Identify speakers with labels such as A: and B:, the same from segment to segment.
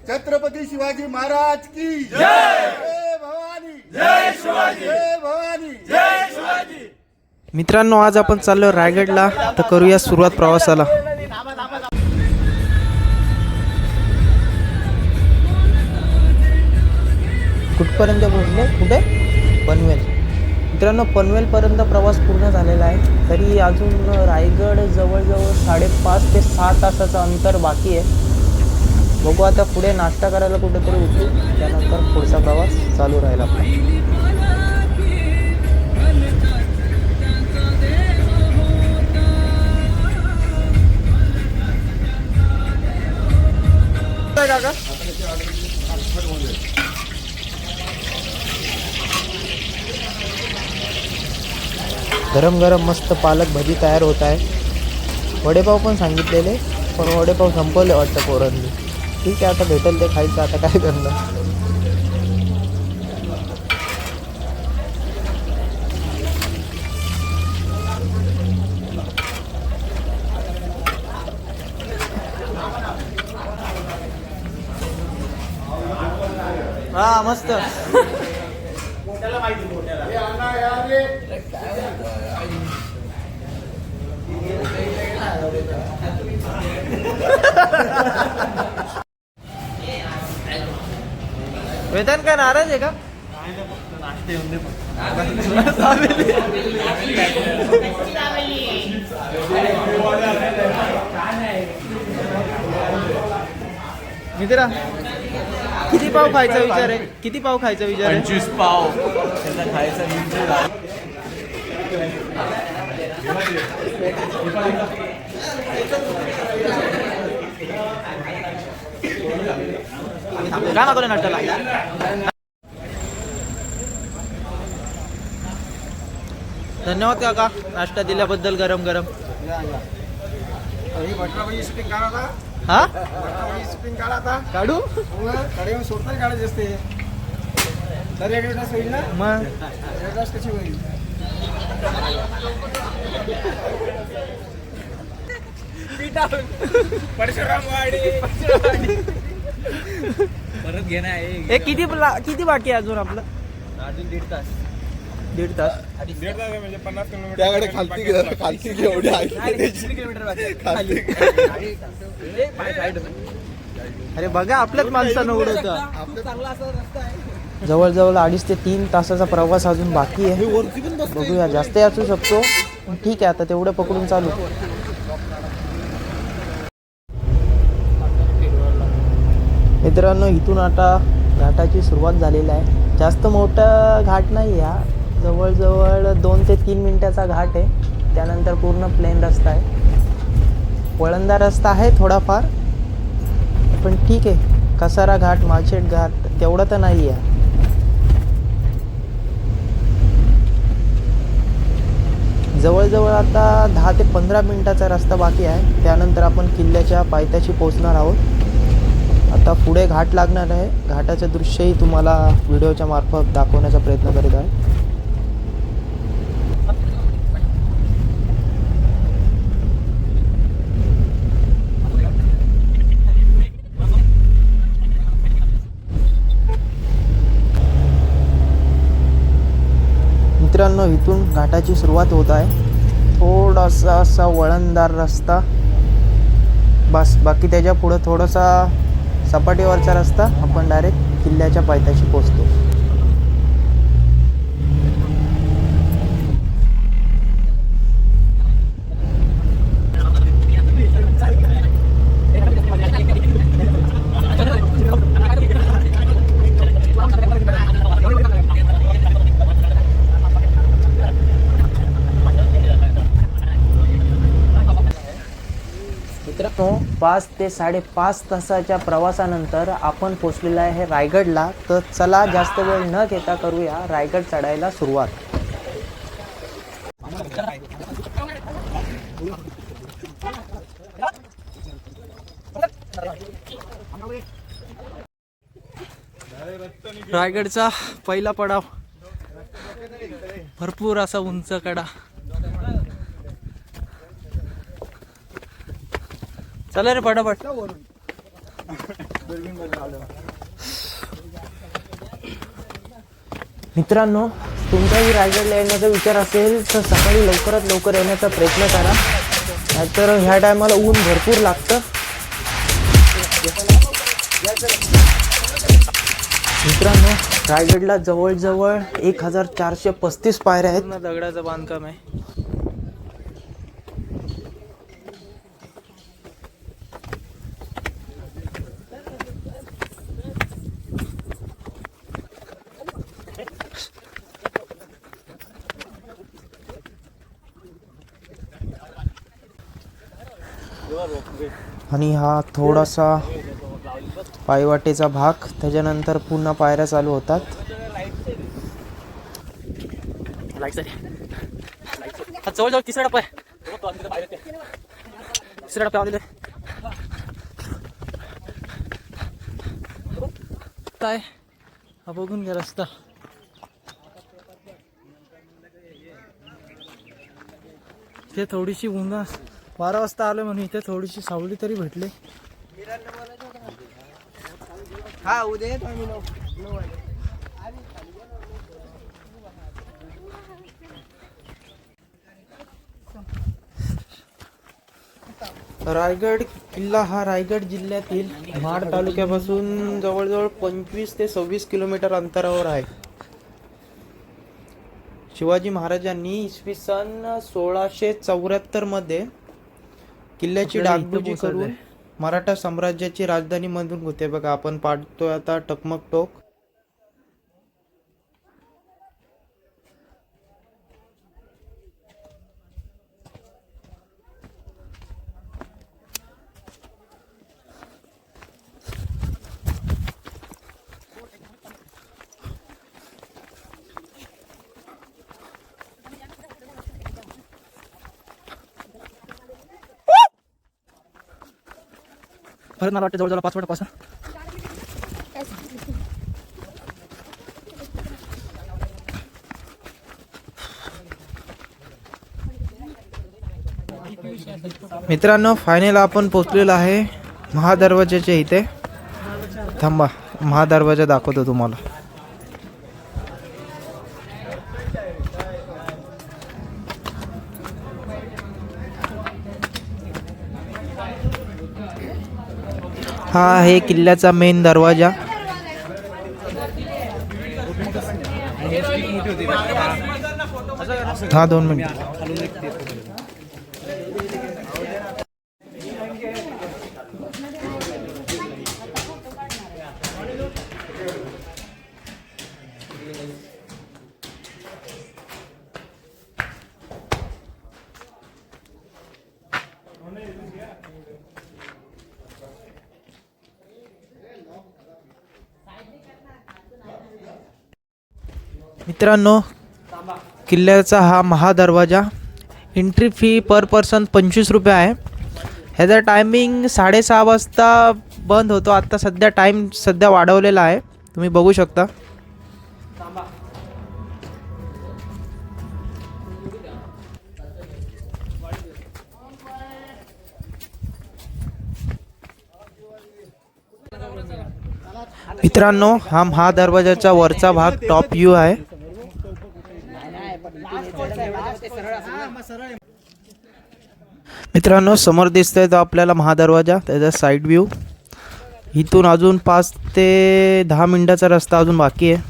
A: छत्रपती शिवाजी महाराज की जय। जय भवानी, जय शिवाजी, जय भवानी, जय शिवाजी।
B: मित्रांनो, आज आपण चाललो रायगडला, तर करूया सुरुवात प्रवासाला. कुठपर्यंत पोहोचले? कुठे? पनवेल. मित्रांनो, पनवेलपर्यंत प्रवास पूर्ण झालेला आहे. तरी अजून रायगड जवळजवळ 5.5 ते 6 तासाचं अंतर बाकी आहे. बघू आता पुढे नाश्ता करायला कुठेतरी उठू, त्यानंतर पुढचा प्रवास चालू राहील आपला. गरम गरम मस्त पालक भजी तयार होत आहे. वडेपाव पण सांगितलेले, पण वडेपाव संपवले वाटतं पोरांनी. ठीक आहे, आता भेटेल ते खायचं, आता काय करणार. हा मस्त. वेतन का नाराज आहे का? मित्रा, किती पाव खायचा विचार आहे? किती पाव खायचा विचार आहे?
C: 25 पाव त्यांना खायचा
B: काय मागवलं नाश्त्याला? धन्यवाद काका, नाश्ता दिल्याबद्दल. गरम गरम. हा काढू
A: सोडता काढायचे असते तर होईल ना.
B: मग
A: कशी होईल?
C: परत घेणं आहे.
B: हे किती बाकी आहे अजून आपलं?
C: अजून 1.5 तास.
B: 1.5 तास.
A: म्हणजे 50 किलोमीटर त्याकडे खालती एवढी
B: अरे बघा, आपल्याच माणसानं उडवतं. जवळजवळ 2.5 ते 3 तासाचा प्रवास अजून बाकी आहे. बघूया, जास्तही असू शकतो. ठीक आहे, आता तेवढं पकडून चालू. मित्रांनो, इथून आता घाटाची सुरुवात झालेली आहे. जास्त मोठा घाट नाही हा, जवळजवळ 2 ते 3 मिनिटाचा घाट आहे. त्यानंतर पूर्ण प्लेन रस्ता आहे. वळणदार रस्ता आहे थोडाफार, पण ठीक आहे. कसारा घाट, माळशेट घाट तेवढा तर नाही आहे. जवळजवळ आता 10 ते 15 मिनिटाचा रस्ता बाकी आहे. त्यानंतर आपण किल्ल्याच्या पायथ्याशी पोहोचणार आहोत. आता पुढे घाट लागणार आहे. घाटाचं दृश्यही तुम्हाला व्हिडिओच्या मार्फत दाखवण्याचा प्रयत्न करीत आहे. मित्रांनो, इथून घाटाची सुरुवात होत आहे. थोडासा असा वळणदार रस्ता बस, बाकी त्याच्या पुढं थोडासा सपाटीवरचा रस्ता. आपण डायरेक्ट किल्ल्याच्या पायथ्याशी पोहोचतो. मित्रांनो, 5 ते 5.5 तासाच्या प्रवासानंतर आपण पोहोचलेलो आहे रायगडला. तर चला, जास्त वेळ न घेता करूया रायगड चढायला सुरुवात. रायगडचा पहिला पडाव, भरपूर असा उंच कडा. चला रे पटापट. मित्रांनो, तुमचाही रायगडला येण्याचा विचार असेल तर सकाळी लवकरात लवकर येण्याचा प्रयत्न करा, नाहीतर ह्या टायमाला ऊन भरपूर लागतं. मित्रांनो, रायगडला जवळजवळ 1435 पायऱ्या आहेत. दगडाचं बांधकाम आहे. आणि हा थोडासा पायवाटेचा भाग, त्याच्यानंतर पुन्हा पायऱ्या चालू होतात. जवळजवळ तिसरा टप्पा आहे. तिसरा टप्पा आलेला काय हा बघून घ्या रस्ता. इथे थोडीशी उन्हा 12 वाजता आलो म्हणून इथे थोडीशी सावली तरी भेटली.
C: हा उद्या
B: रायगड किल्ला हा रायगड जिल्ह्यातील महाड तालुक्यापासून जवळजवळ 25 ते 26 किलोमीटर अंतरावर आहे. शिवाजी महाराजांनी इसवी सन 1674 मध्ये किल्ल्याची डागडुजी करून मराठा साम्राज्याची राजधानी म्हणून होते. बघा, आपण पाहतोय आता टकमक टोक. परत मला वाटतं जवळजवळ 5 वाजतापासून मित्रांनो, फायनल आपण पोहोचलेलो आहे महादरवाजाच्या इथे. थांबा, महादरवाजा दाखवतो तुम्हाला. हा आहे किल्ल्याचा मेन दरवाजा. हा 2 मिनिट. मित्रांनो, किल्ल्याचा हा महादरवाजा एंट्री फी पर पर्सन 25 रुपये आहे. ह्याचा टायमिंग 6:30 वाजता बंद होतो. आता सध्या टाईम वाढवलेला आहे, तुम्ही बघू शकता. मित्रांनो, हा महादरवाजाचा वरचा भाग टॉप व्ह्यू आहे. मित्रांनो, समोर दिसतोय तो आपल्याला महादरवाजा, त्याचा साईड व्ह्यू. इथून अजून 5 ते 10 मिनिटाचा रस्ता अजून बाकी आहे.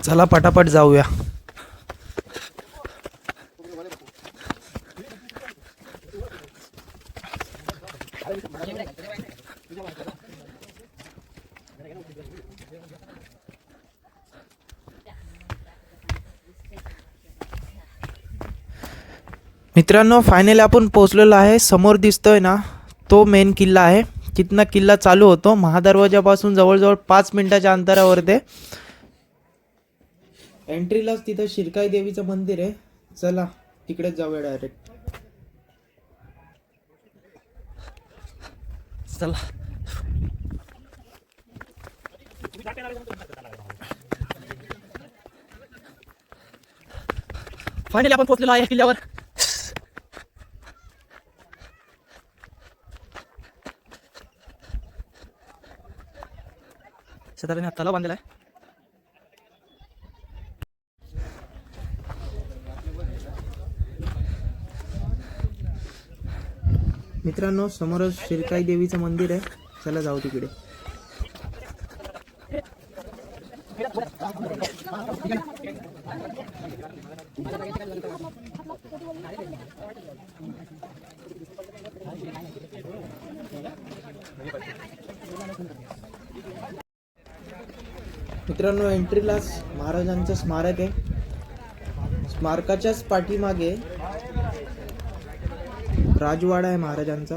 B: चला पटापट जाऊया. मित्रांनो, फायनली आपण पोहोचलेलो आहे. समोर दिसतोय ना, तो मेन किल्ला आहे. तिथनं किल्ला चालू होतो. महादरवाजापासून जवळजवळ 5 मिनिटाच्या अंतरावर ते. एंट्रीलाच तिथं शिरकाई देवीचं मंदिर आहे. चला तिकडेच जाऊया डायरेक्ट. चला. फायनली आपण पोहोचलेलो आहे किल्ल्यावर. शेताने हाताला बांधलेला आहे. मित्रांनो, समोरच शिरकाई देवीचं मंदिर आहे. चला जाऊ तिकडे. मित्रांनो, एंट्रीलाच महाराजांचं स्मारक आहे. स्मारकाच्याच पाठीमागे राजवाडा आहे महाराजांचा.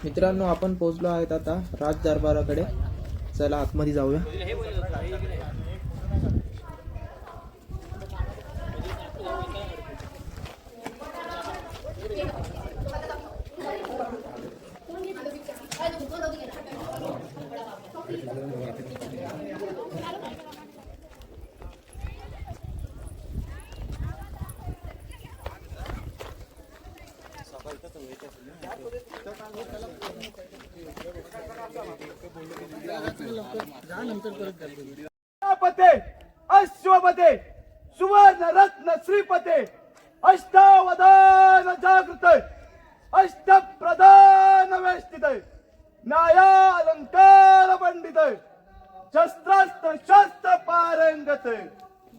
B: मित्रांनो, आपण पोहोचलो आहेत आता राज दरबाराकडे. चला आतमध्ये जाऊया.
A: पते अश्वपते सुवर्ण रत्न श्रीपते अष्टावधान जागृत अष्टप्रधान वेष्टित न्याया अलंकार पंडित शस्त्रास्त्र शस्त्र पारंगत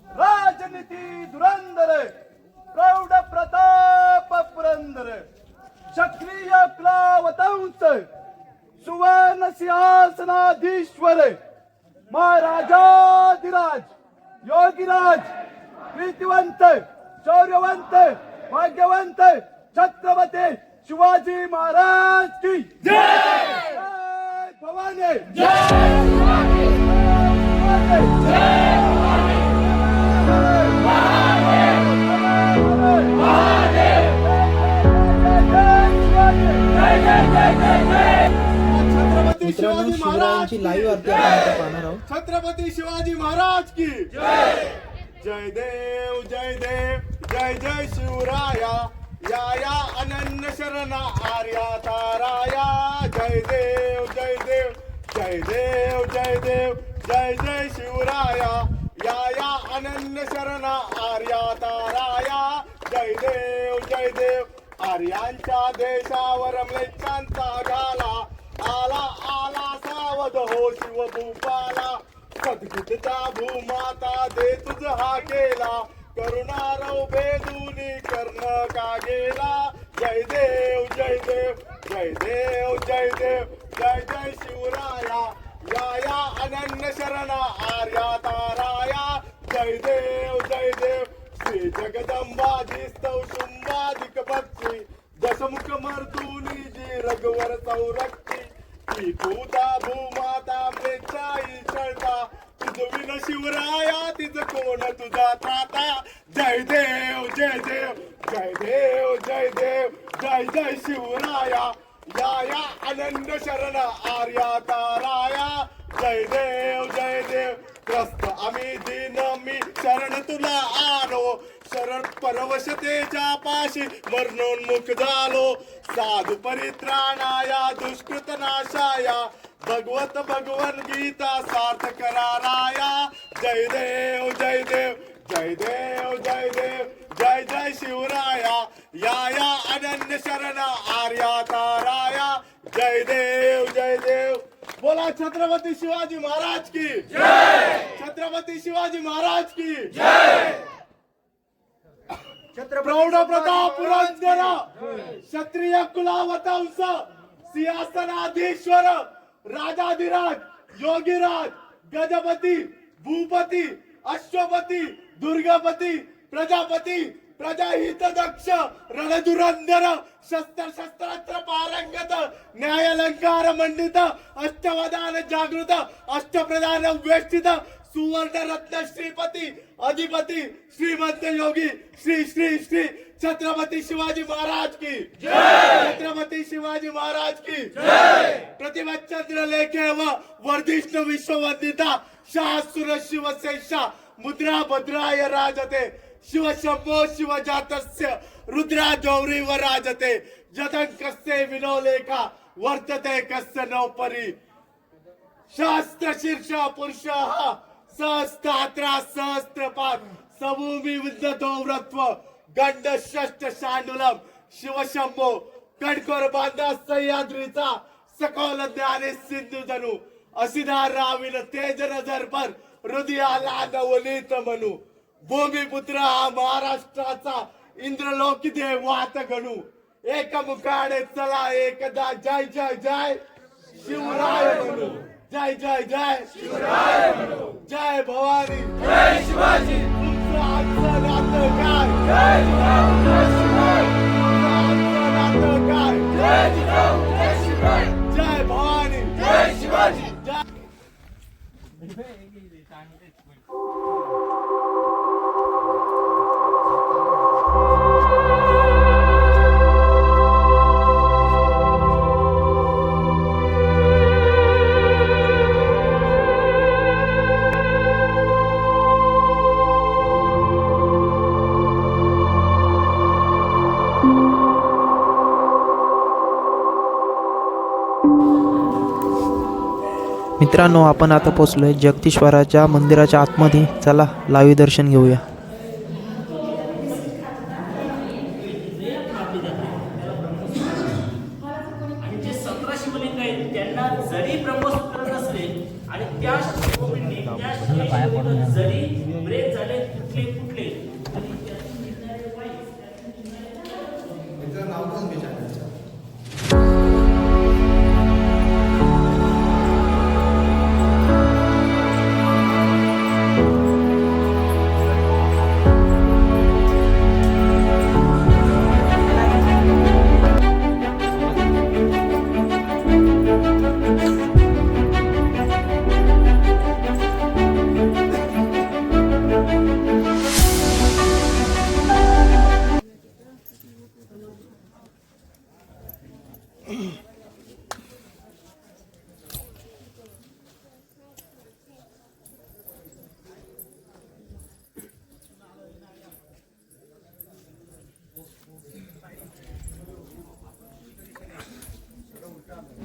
A: राजनीती धुरंधर प्रौढ प्रताप पुरंदर क्षत्रिय प्लावतंस सुवर्ण सिंहासनाधीश्वर महाराजाधिराज योगीराज प्रीतिवंत शौर्यवंत भाग्यवंत छत्रपती शिवाजी महाराज की जय. भवानी
B: मित्रांनो, शिवरायांची लाईव्ह आरती आपण आता पाहणार आहोत.
A: छत्रपती शिवाजी महाराज की जय. जय देव जय देव जय जय शिवराया या अनन्य शरण आर्या ताराया. जय देव जय देव जय देव जय देव जय जय शिवराया या अनन्य शरण आर्या ताराया. जय देव आर्यांच्या देशावर म्लेच्छांचा घाला आला आला सावध हो शिवभूपाला. सद्गुणचा भूमाता दे तुझ हा केला करुणारव बेदुनी कर्ण का गेला. जय देव जय देव जय देव जय देव जय जय शिवराया या अनन्य शरण आर्या ताराया. जय देव श्री जगदंबाजी स्तव शुंभाधिक पक्षी दशमुख मर्दुनी जी रघुवर संरक्षी. ती भूता भूमाता मृत्याई छळता तुझविन शिवराया तिच कोण तुझा त्राता. जय देव जय देव जय देव जय देव जय जय शिवराया या अनन्य शरण आर्या ताराया. जय देव त्रस्त आम्ही दीन मी शरण तुला आलो शरण परवशतेच्या पाशी मरणोन्मुख झालो. साधू परित्राणाया दुष्कृत नाशाया भगवत भगवन गीता सार्थ कराराया. जय देव जय देव जय देव जय देव जय जय शिवराया या अनन्य शरण आर्या ताराया. जय देव बोला छत्रपती शिवाजी महाराज की जय. छत्रपती शिवाजी महाराज की जय. प्रौढ प्रताप पुरंदर क्षत्रिय कुलावतंस सिंहासनाधीश्वर राजाधिराज योगीराज गजपती भूपती अश्वपती दुर्गापती प्रजापती प्रजाहित दक्ष रणधुरंधर शस्त्रास्त्र पारंगत न्यायालंकार मंडित अष्टवधान जागृत अष्टप्रधान वेष्टित सुवर्ण रत्न श्रीपती अधिपती श्रीमंत योगी श्री श्री श्री छत्रपती शिवाजी महाराज की जय, छत्रपती शिवाजी महाराज की जय। प्रतिभा चंद्र लेखे व वर्धिष्णु विश्ववंदिता शास्त्र शिवशेषा मुद्रा भद्राय राजते शिव शंभो शिव जातस्य रुद्रा गौरी व राजते जतन कस्य विनोलेखा वर्तते कस्य नौपरी शास्त्र शीर्ष पुरुष सहस्त्रात्रा सहस्त्रपाद सभूमी विद्यतो व्रत्व गंड षष्ट शांडुलम शिवशंभो कडकोर बांधा सह्याद्रीचा सकोल ज्ञाने सिंधू धनु असिधार राविन तेज नजर पर हृदयाला नवनीत म्हणू भूमिपुत्र हा महाराष्ट्राचा इंद्रलोकी देवात गणू एकमुखाने चला एकदा जय जय जय शिवराय म्हणू जय जय जय शिवराय म्हणू जय भवानी जय शिवाजी तुमचं आजचं नातं काय जय जिजाऊ जय शिवराय तुमचं आजचं नातं काय जय जिजाऊ जय शिवराय जय भवानी जय शिवाजी जय
B: मित्रांनो, आपण आता पोचलोय जगदीश्वराच्या मंदिराच्या आतमध्ये. चला लाईव्ह दर्शन घेऊया.
D: आणि जे 17 शिवलिंग आहेत त्यांना जरी ब्रह्मसूत्र नसले आणि त्या शिवलिंगाने त्या शिवलिंगात जरी ब्रेक झाले कुठले कुठले आणि त्यातून निघणारे वायू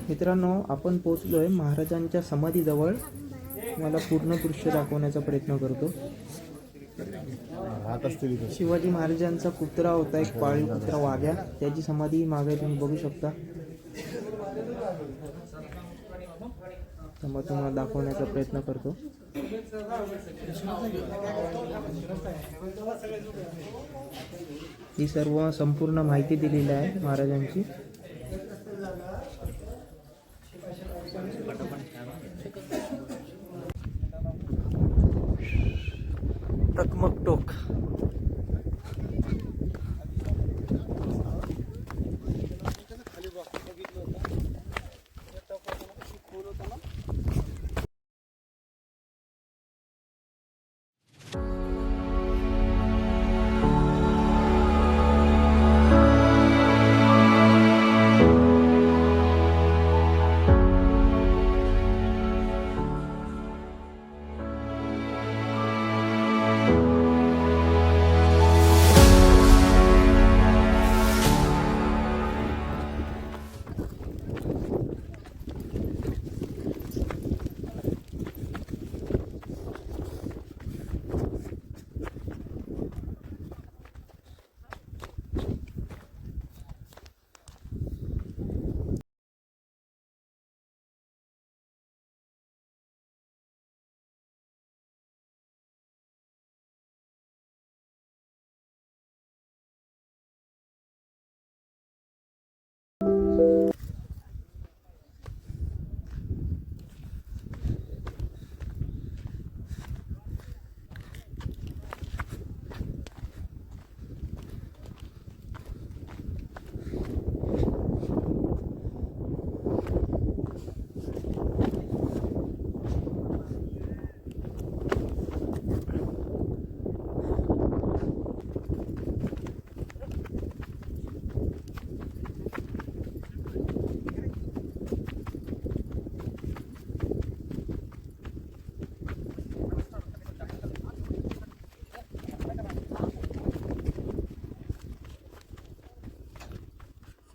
B: मित्रांनो, आपण पोचलोय महाराजांच्या समाधीजवळ. मला पूर्ण दृश्य दाखवण्याचा प्रयत्न करतो. शिवाजी महाराजांचा पुतळा होता, एक पाळीव पुतळा वाघ्या, त्याची समाधी मागे तुम्ही बघू शकता. मग तुम्हाला दाखवण्याचा प्रयत्न करतो. ही सर्व संपूर्ण माहिती दिलेली आहे महाराजांची. टकमक टोक.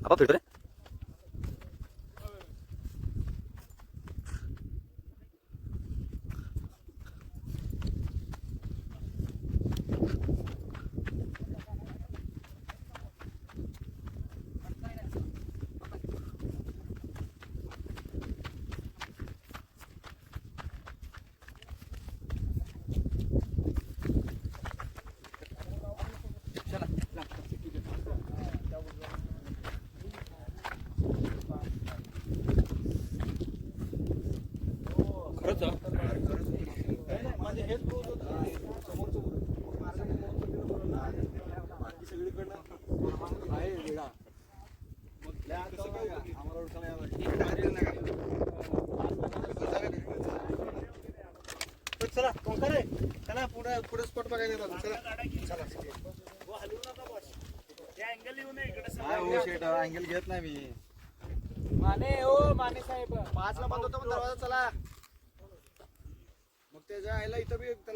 E: आपोआप फिरतो रे.
C: चला कोणता रे चला पुढे पुढे स्पॉट बघायला चला अँगल घेत नाही मी माने साहेब 5 ला बंद होतो पण दरवाजा चला मग त्याच्या आईला इथं बी त्याला